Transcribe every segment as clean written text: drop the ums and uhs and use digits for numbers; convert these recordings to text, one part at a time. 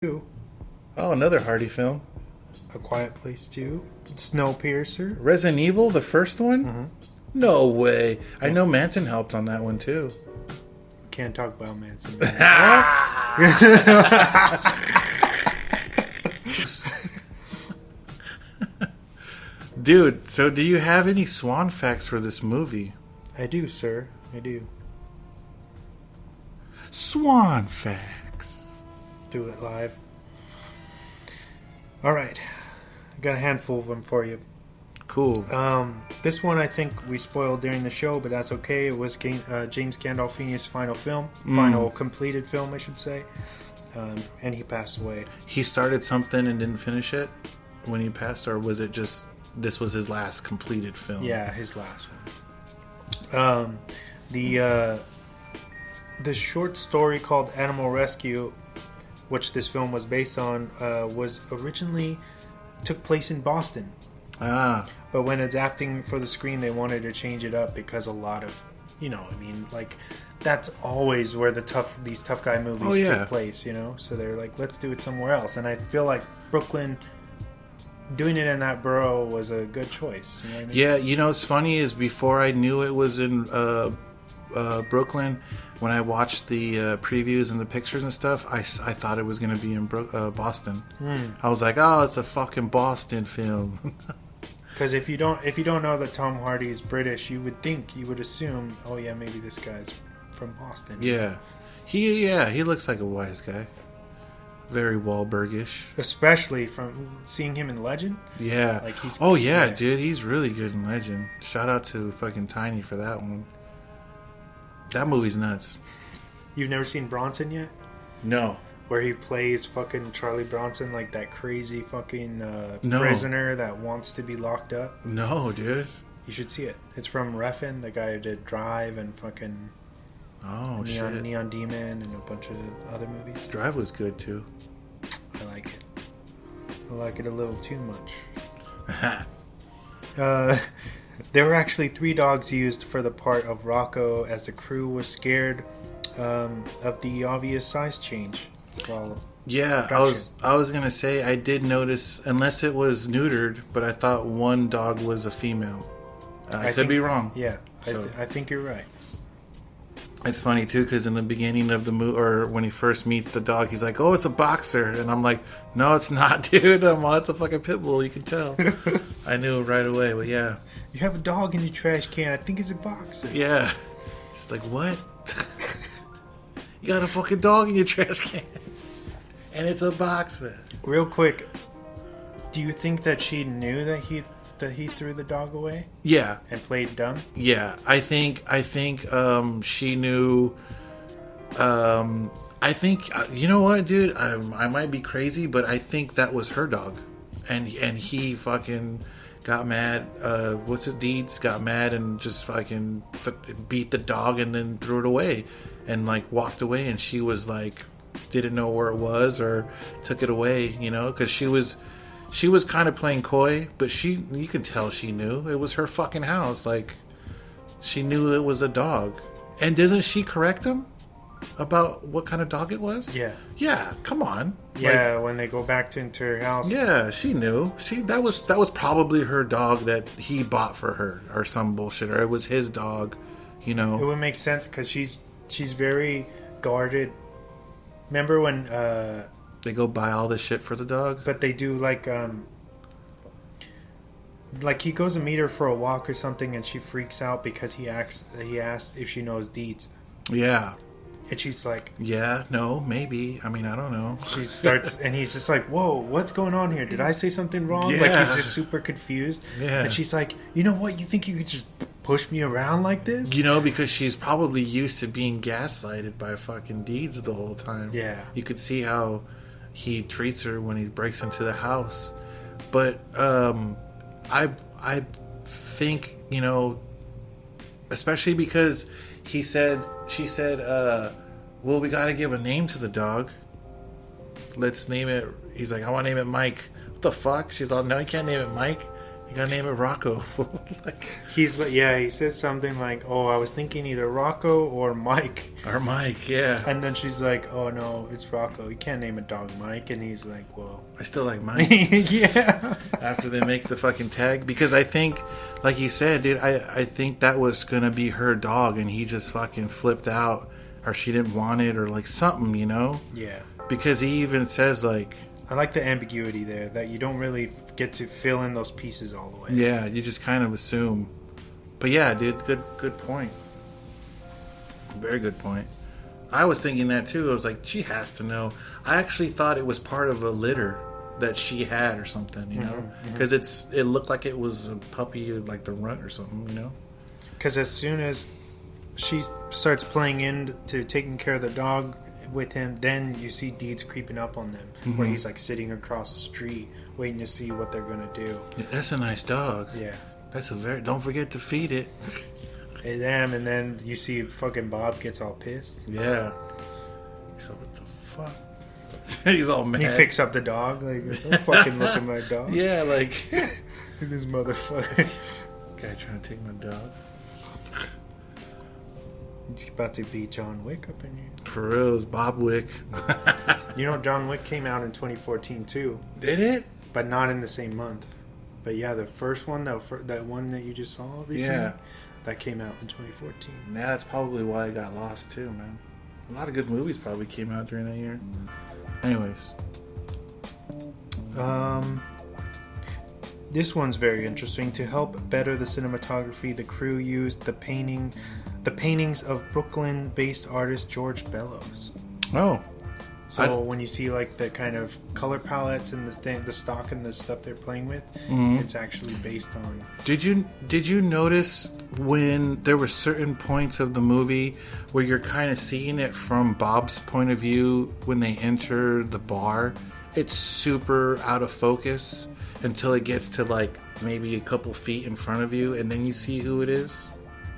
2, Oh, another Hardy film. A Quiet Place 2, Snowpiercer. Resident Evil, the first one? Mm-hmm. No way. I know Manson helped on that one too. Can't talk about Manson. Dude, so do you have any swan facts for this movie? I do, sir. I do. Swan facts. Do it live. All right. I got a handful of them for you. Cool. This one I think we spoiled during the show, but that's okay. It was James Gandolfini's final film. Final completed film, I should say. And he passed away. He started something and didn't finish it when he passed, or was it just this was his last completed film? Yeah, his last one. The short story called Animal Rescue, which this film was based on, was originally took place in Boston. Ah. But when adapting for the screen, they wanted to change it up because a lot of, that's always where these tough guy movies take place, So they're like, let's do it somewhere else. And I feel like Brooklyn, doing it in that borough was a good choice. You know what I mean? Yeah, what's funny is before I knew it was in Brooklyn, when I watched the previews and the pictures and stuff, I thought it was going to be in Boston. I was like, oh, it's a fucking Boston film. Because if you don't know that Tom Hardy is British, you would assume, oh yeah, maybe this guy's from Boston. Yeah, he looks like a wise guy, very Wahlbergish. Especially from seeing him in Legend. Yeah. Dude, he's really good in Legend. Shout out to fucking Tiny for that one. That movie's nuts. You've never seen Bronson yet? No. Where he plays fucking Charlie Bronson, like that crazy fucking prisoner that wants to be locked up? No, dude. You should see it. It's from Refn, the guy who did Drive and fucking Neon Demon and a bunch of other movies. Drive was good too. I like it. I like it a little too much. There were actually 3 dogs used for the part of Rocco, as the crew was scared of the obvious size change. Yeah, I was gonna say I did notice, unless it was neutered, but I thought one dog was a female. I could be wrong. Yeah, so. I think you're right. It's funny too, because in the beginning of the movie, or when he first meets the dog, he's like, "Oh, it's a boxer," and I'm like, "No, it's not, dude. It's a fucking pit bull. You can tell." I knew right away, but yeah. You have a dog in your trash can. I think it's a boxer. Yeah. She's like, what? You got a fucking dog in your trash can. And it's a boxer. Real quick, do you think that she knew that he threw the dog away? Yeah. And played dumb? Yeah. I think she knew. I think, you know what, dude? I might be crazy, but I think that was her dog. And he fucking got mad. What's his deeds? Got mad and just fucking beat the dog and then threw it away and like walked away. And she was like, didn't know where it was or took it away, because she was kind of playing coy, but you can tell she knew it was her fucking house. Like, she knew it was a dog. And doesn't she correct him about what kind of dog it was? Yeah, come on. Yeah, when they go back into her house. Yeah, she knew. That was probably her dog that he bought for her or some bullshit, or it was his dog, It would make sense because she's very guarded. Remember when they go buy all this shit for the dog? But they do like he goes to meet her for a walk or something, and she freaks out because he asked if she knows deeds. Yeah. And she's like, yeah, no, maybe. I mean, I don't know. She starts, and he's just like, whoa, what's going on here? Did I say something wrong? Yeah. Like, he's just super confused. Yeah. And she's like, you know what? You think you could just push me around like this? Because she's probably used to being gaslighted by fucking Deeds the whole time. Yeah. You could see how he treats her when he breaks into the house. But I think, especially because she said, well, we got to give a name to the dog. Let's name it. He's like, I want to name it Mike. What the fuck? She's all, no, you can't name it Mike. You gotta name it Rocco. Like, He's like, yeah, he said something like, "Oh, I was thinking either Rocco or Mike." or Mike, yeah. And then she's like, "Oh no, it's Rocco. You can't name a dog Mike." And he's like, "Well, I still like Mike. yeah." After they make the fucking tag, because I think, like you said, dude, I think that was gonna be her dog, and he just fucking flipped out, or she didn't want it, or like something, you know? Yeah. Because he even says like, I like the ambiguity there, that you don't really get to fill in those pieces all the way. yeah, you just kind of assume. But yeah, dude, good point. Very good point. I was thinking that too. I was like, she has to know. I actually thought it was part of a litter that she had or something, you know, because it looked like it was a puppy, like the runt or something, you know. Because as soon as she starts playing into taking care of the dog with him, then you see Deeds creeping up on them, where he's like sitting across the street waiting to see what they're gonna do. Yeah, that's a nice dog. Yeah. That's a very. Don't forget to feed it. And then you see fucking Bob gets all pissed. Yeah. So what the fuck? He's all mad. He picks up the dog, like, don't fucking look at my dog. Yeah, like This motherfucker. guy trying to take my dog. He's about to beat John Wick up in here. For real, it's Bob Wick. You know, John Wick came out in 2014 too, Did it? but not in the same month. But yeah, the first one, that one that you just saw recently, Yeah. that came out in 2014. Yeah, that's probably why I got lost too, man. A lot of good movies probably came out during that year. Anyways. This one's very interesting. To help better the cinematography, the crew used the paintings of Brooklyn-based artist George Bellows. Oh. So when you see like the kind of color palettes and the stock and the stuff they're playing with, it's actually based on. Did you notice when there were certain points of the movie where you're kind of seeing it from Bob's point of view when they enter the bar? It's super out of focus until it gets to like maybe a couple feet in front of you, and then you see who it is.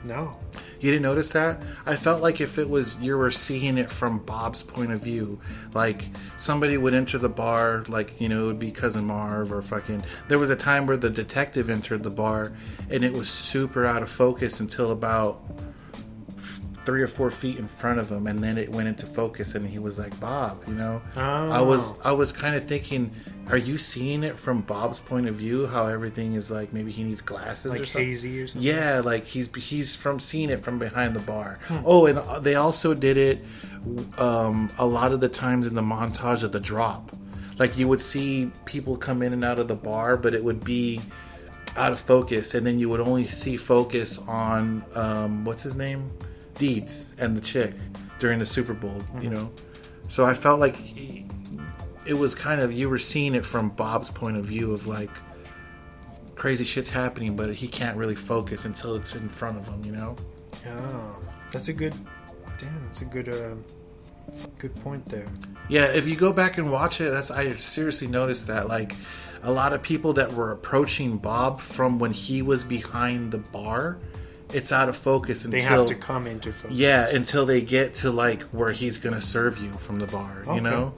No. You didn't notice that? I felt like if it was you were seeing it from Bob's point of view, like somebody would enter the bar, like, you know, it would be Cousin Marv or fucking. There was a time where the detective entered the bar, and it was super out of focus until about 3 or 4 feet in front of him, and then it went into focus, and he was like, Bob, you know. Oh. I was kind of thinking, are you seeing it from Bob's point of view? How everything is like, maybe he needs glasses, Like or something? hazy or something? Yeah, like he's from seeing it from behind the bar. Oh, and they also did it a lot of the times in the montage of the drop. Like you would see people come in and out of the bar, but it would be out of focus, and then you would only see focus on what's his name, Deeds, and the chick during the Super Bowl. You know, so I felt like it was kind of, you were seeing it from Bob's point of view of like crazy shit's happening, but he can't really focus until it's in front of him, you know? Oh, that's a good. Damn, that's a good point there. Yeah, if you go back and watch it, I seriously noticed that like a lot of people that were approaching Bob from when he was behind the bar, it's out of focus until They have to come into focus. Yeah, until they get to like where he's gonna serve you from the bar, you know?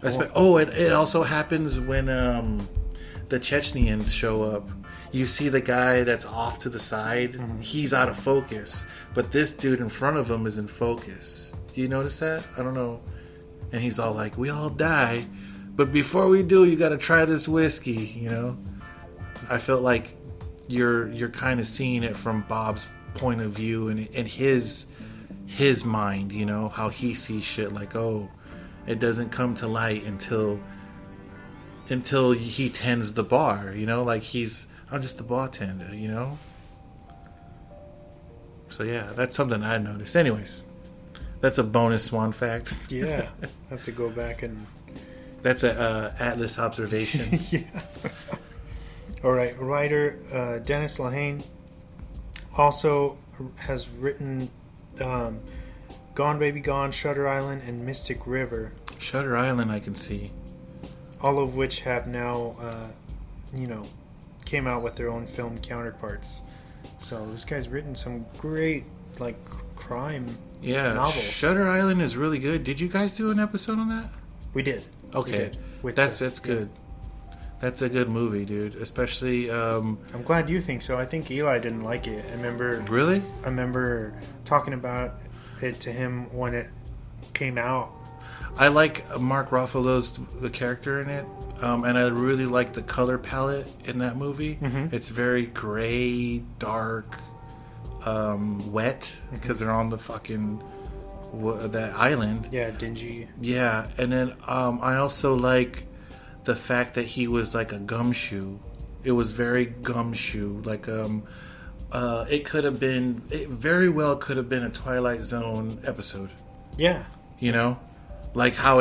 It also happens when the Chechenians show up. You see the guy that's off to the side, he's out of focus, but this dude in front of him is in focus. Do you notice that? I don't know. And he's all like, we all die, but before we do, you gotta try this whiskey, you know? I felt like you're kind of seeing it from Bob's point of view and his mind, you know, how he sees shit, like, oh, it doesn't come to light until he tends the bar, you know, like I'm just the bartender, you know. So yeah, that's something I noticed. Anyways, that's a bonus Swan fact. Yeah, I have to go back and. That's a Atlas observation. Yeah. All right, writer Dennis Lehane also has written Gone Baby Gone, Shutter Island, and Mystic River. Shutter Island, I can see. All of which have now, came out with their own film counterparts. So this guy's written some great, like, crime novels. Shutter Island is really good. Did you guys do an episode on that? We did. Okay, We did. that's good. That's a good movie, dude. Especially, I'm glad you think so. I think Eli didn't like it. Really? I remember talking about it to him when it came out. I like Mark Ruffalo's the character in it, and I really like the color palette in that movie. Mm-hmm. It's very gray, dark, wet because they're on the fucking that island. Yeah, dingy. Yeah, and then I also like the fact that he was like a gumshoe. It was very gumshoe. Like it could have been. It very well could have been a Twilight Zone episode. Yeah. You know, like how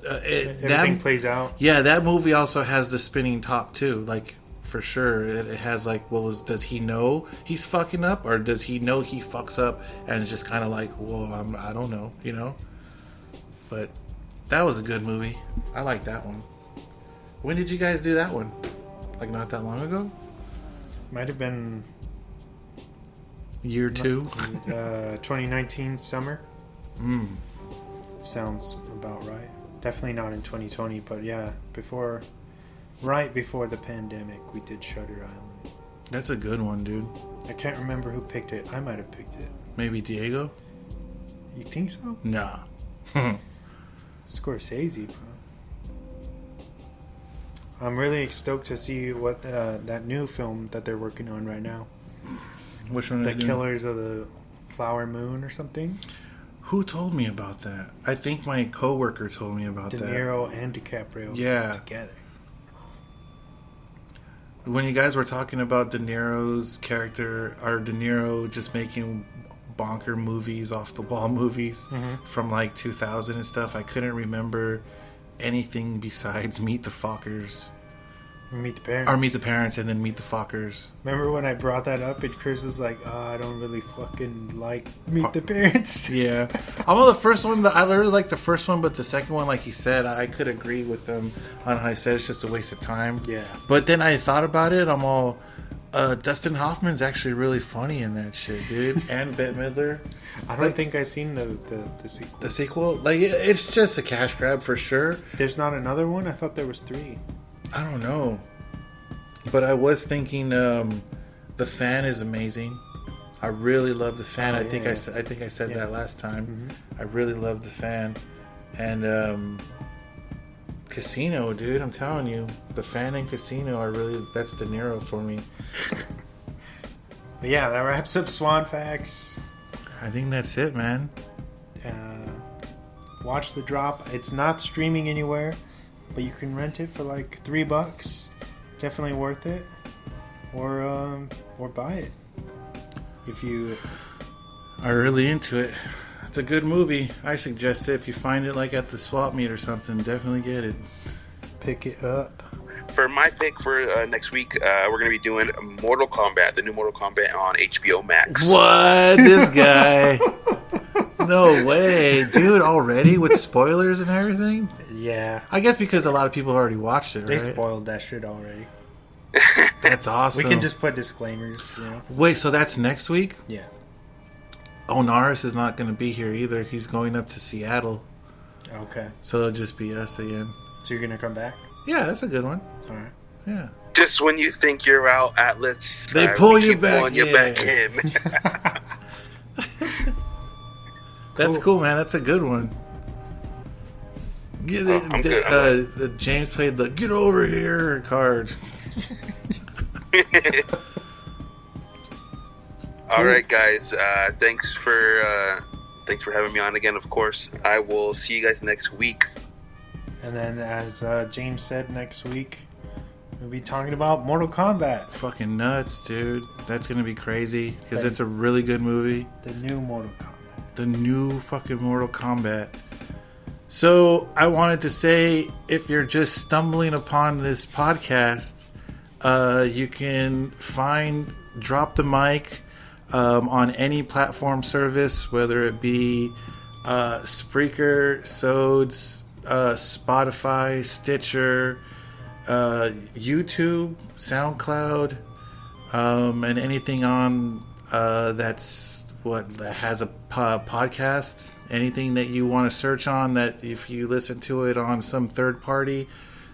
everything plays out. Yeah, that movie also has the spinning top too. Like for sure, it has like, well, does he know he's fucking up, or does he know he fucks up and it's just kind of like, well, I don't know, you know. But that was a good movie. I like that one. When did you guys do that one? Like not that long ago? Might have been year 2. 2019 summer. Mm. Sounds about right. Definitely not in 2020, but yeah, right before the pandemic, we did Shutter Island. That's a good one, dude. I can't remember who picked it. I might have picked it. Maybe Diego? You think so? Nah. Scorsese, bro. I'm really stoked to see what that new film that they're working on right now. Which one? The Killers of the Flower Moon or something. Who told me about that? I think my coworker told me about De that. Niro and DiCaprio. Yeah. Together. When you guys were talking about De Niro's character, or De Niro just making bonker movies, off the wall movies from like 2000 and stuff, I couldn't remember anything besides Meet the Fockers. Meet the Parents. Or Meet the Parents and then Meet the Fockers. Remember when I brought that up and Chris was like, oh, I don't really fucking like Meet the Parents. Yeah. Although the first one, I really like the first one, but the second one, like he said, I could agree with him on how he said it's just a waste of time. Yeah. But then I thought about it, I'm all, Dustin Hoffman's actually really funny in that shit, dude. And Bette Midler. I don't think I've seen the sequel. The sequel? Like, it's just a cash grab for sure. There's not another one? I thought there was 3. I don't know. But I was thinking The Fan is amazing. I really love The Fan. I think I said that last time. Mm-hmm. I really love The Fan. And Casino, dude, I'm telling you. The Fan and Casino, that's De Niro for me. But yeah, that wraps up Swan Facts. I think that's it, man. Watch The Drop. It's not streaming anywhere, but you can rent it for like $3. Definitely worth it. Or buy it if you are really into it. It's a good movie. I suggest it. If you find it like at the swap meet or something, definitely get it. Pick it up. For my pick for next week, we're going to be doing Mortal Kombat, the new Mortal Kombat on HBO Max. What? This guy? No way. Dude, already? With spoilers and everything? Yeah. I guess because a lot of people already watched it, They right? spoiled that shit already. That's awesome. We can just put disclaimers, you know? Wait, so that's next week? Yeah. Onaris is not going to be here either. He's going up to Seattle. Okay. So it'll just be us again. So you're going to come back? Yeah, that's a good one. All right. Yeah. Just when you think you're out, Atlas, they pull you keep back pulling you back in. That's cool, man. That's a good one. I'm good. James played the "Get Over Here" card. All right, guys. Thanks for having me on again. Of course, I will see you guys next week. And then, as James said, next week we'll be talking about Mortal Kombat. Fucking nuts, dude. That's gonna be crazy because it's a really good movie. The new Mortal Kombat. The new fucking Mortal Kombat. So I wanted to say, if you're just stumbling upon this podcast, you can find Drop the Mic on any platform service, whether it be Spreaker, Sods, Spotify, Stitcher, YouTube, SoundCloud, and anything on that has a podcast. Anything that you want to search on, that if you listen to it on some third party,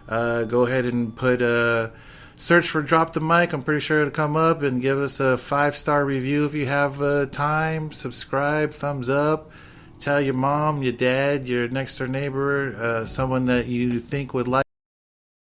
go ahead and put search for Drop the Mic. I'm pretty sure it'll come up, and give us a 5-star review if you have time. Subscribe, thumbs up. Tell your mom, your dad, your next door neighbor, someone that you think would like